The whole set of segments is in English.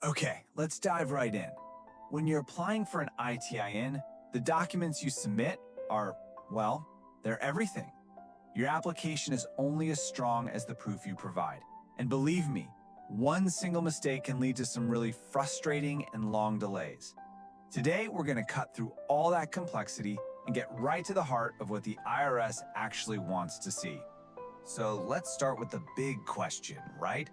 Okay, let's dive right in. When you're applying for an ITIN, the documents you submit are, well, they're everything. Your application is only as strong as the proof you provide. And believe me, one single mistake can lead to some really frustrating and long delays. Today, we're going to cut through all that complexity and get right to the heart of what the IRS actually wants to see. So let's start with the big question, right?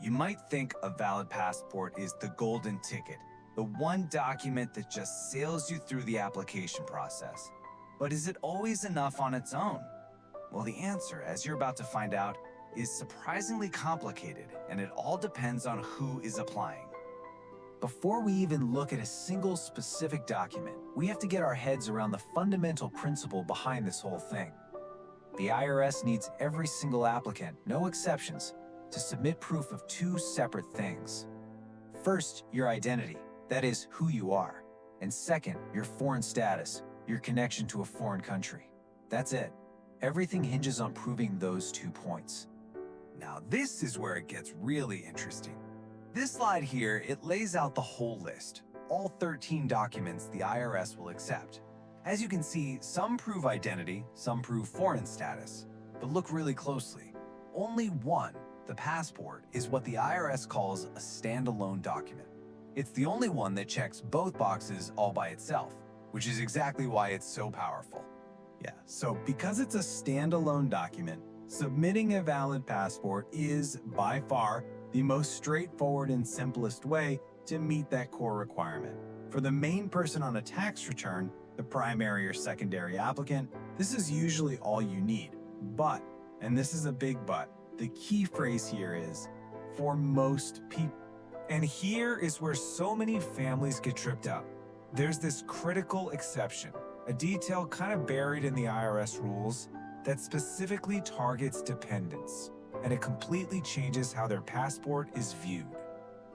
You might think a valid passport is the golden ticket, the one document that just sails you through the application process. But is it always enough on its own? Well, the answer, as you're about to find out, is surprisingly complicated, and it all depends on who is applying. Before we even look at a single specific document, we have to get our heads around the fundamental principle behind this whole thing. The IRS needs every single applicant, no exceptions, to submit proof of two separate things. First, your identity, that is, who you are. And second, your foreign status, your connection to a foreign country. That's it. Everything hinges on proving those 2 points. Now, this is where it gets really interesting. This slide here, it lays out the whole list, all 13 documents the IRS will accept. As you can see, some prove identity, some prove foreign status. But look really closely. Only one, the passport, is what the IRS calls a standalone document. It's the only one that checks both boxes all by itself, which is exactly why it's so powerful. Yeah, so because it's a standalone document, submitting a valid passport is, by far, the most straightforward and simplest way to meet that core requirement. For the main person on a tax return, the primary or secondary applicant, this is usually all you need. But, and this is a big but, the key phrase here is, for most people. And here is where so many families get tripped up. There's this critical exception, a detail kind of buried in the IRS rules that specifically targets dependents, and it completely changes how their passport is viewed.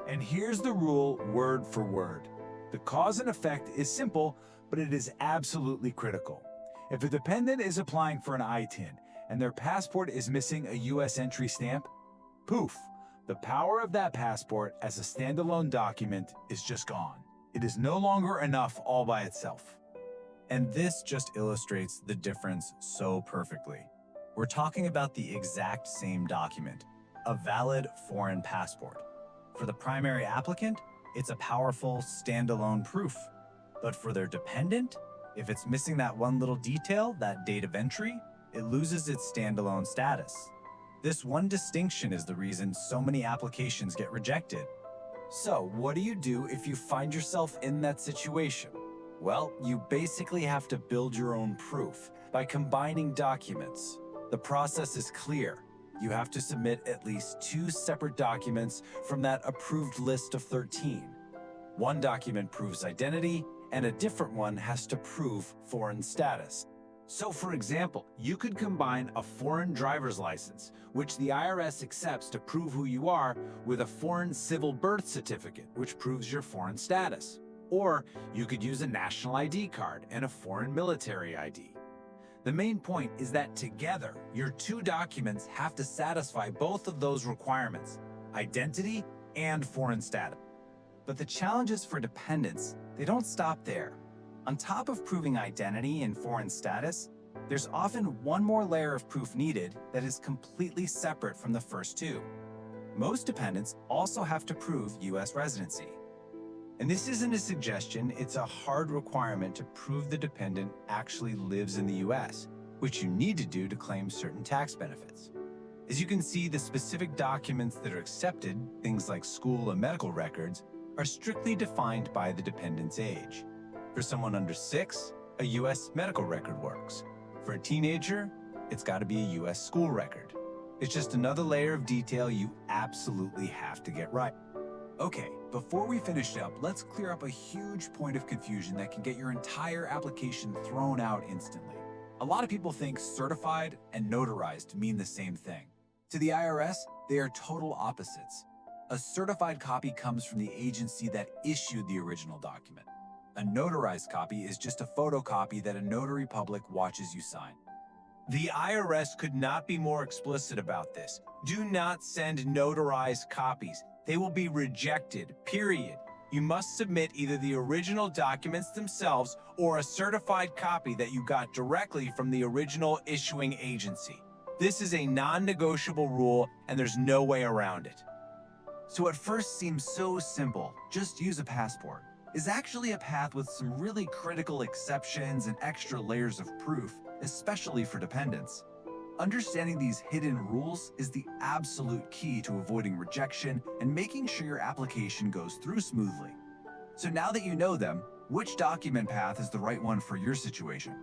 And here's the rule word for word. The cause and effect is simple, but it is absolutely critical. If a dependent is applying for an ITIN and their passport is missing a U.S. entry stamp, poof, the power of that passport as a standalone document is just gone. It is no longer enough all by itself. And this just illustrates the difference so perfectly. We're talking about the exact same document, a valid foreign passport. For the primary applicant, it's a powerful standalone proof. But for their dependent, if it's missing that one little detail, that date of entry, it loses its standalone status. This one distinction is the reason so many applications get rejected. So, what do you do if you find yourself in that situation? Well, you basically have to build your own proof by combining documents. The process is clear. You have to submit at least 2 separate documents from that approved list of 13. One document proves identity, and a different one has to prove foreign status. So for example, you could combine a foreign driver's license, which the IRS accepts to prove who you are, with a foreign civil birth certificate, which proves your foreign status. Or you could use a national ID card and a foreign military ID. The main point is that together, your 2 documents have to satisfy both of those requirements, identity and foreign status. But the challenges for dependents, they don't stop there. On top of proving identity and foreign status, there's often one more layer of proof needed that is completely separate from the first 2. Most dependents also have to prove U.S. residency. And this isn't a suggestion, it's a hard requirement to prove the dependent actually lives in the U.S., which you need to do to claim certain tax benefits. As you can see, the specific documents that are accepted, things like school and medical records, are strictly defined by the dependent's age. For someone under 6, a U.S. medical record works. For a teenager, it's got to be a U.S. school record. It's just another layer of detail you absolutely have to get right. Okay, before we finish up, let's clear up a huge point of confusion that can get your entire application thrown out instantly. A lot of people think certified and notarized mean the same thing. To the IRS, they are total opposites. A certified copy comes from the agency that issued the original document. A notarized copy is just a photocopy that a notary public watches you sign. The IRS could not be more explicit about this. Do not send notarized copies. They will be rejected, period. You must submit either the original documents themselves or a certified copy that you got directly from the original issuing agency. This is a non-negotiable rule, and there's no way around it. So at first seems so simple, just use a passport, is actually a path with some really critical exceptions and extra layers of proof, especially for dependents. Understanding these hidden rules is the absolute key to avoiding rejection and making sure your application goes through smoothly. So now that you know them, which document path is the right one for your situation?